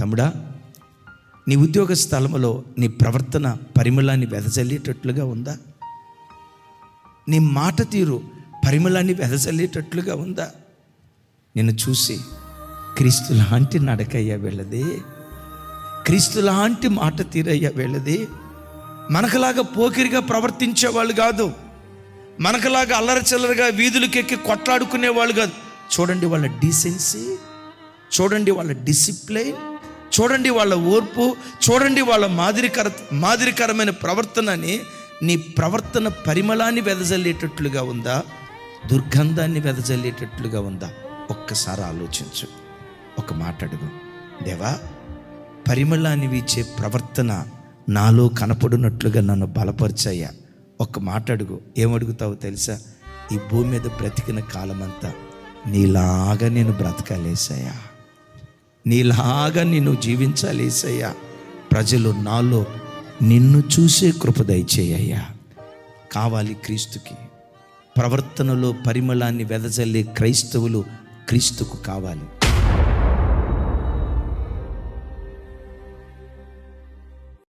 తమ్ముడా, నీ ఉద్యోగ స్థలంలో నీ ప్రవర్తన పరిమళాన్ని వెదజల్లేటట్లుగా ఉందా? నీ మాట తీరు పరిమళాన్ని వెదజల్లేటట్లుగా ఉందా? నిన్ను చూసి క్రీస్తు లాంటి నడకయ్యా వెళ్ళదే, క్రీస్తు లాంటి మాట తీరయ్యా వెళ్ళదే. మనకులాగా పోకిరిగా ప్రవర్తించేవాళ్ళు కాదు, మనకులాగా అల్లరచిల్లరగా వీధులకెక్కి కొట్లాడుకునేవాళ్ళు కాదు. చూడండి వాళ్ళ డీసెన్సీ, చూడండి వాళ్ళ డిసిప్లైన్, చూడండి వాళ్ళ ఓర్పు, చూడండి వాళ్ళ మాదిరికరమైన ప్రవర్తనని. నీ ప్రవర్తన పరిమళాన్ని వెదజల్లేటట్లుగా ఉందా, దుర్గంధాన్ని వెదజల్లేటట్లుగా ఉందా? ఒక్కసారి ఆలోచించు. ఒక మాట అడుగు, దేవా, పరిమళాన్ని వీచే ప్రవర్తన నాలో కనపడినట్లుగా నన్ను బలపరిచాయా. ఒక్క మాట అడుగు. ఏమడుగుతావు తెలుసా? ఈ భూమి మీద బ్రతికిన కాలమంతా నీలాగా నేను బ్రతకాలేసయ్యా, నీలాగా నిన్ను జీవించాలేసయ్యా. ప్రజలు నాలో నిన్ను చూసే కృప దయచేయ్యా. కావాలి క్రీస్తుకి. ప్రవర్తనలో పరిమళాన్ని వెదజల్లే క్రైస్తవులు క్రీస్తుకు కావాలి.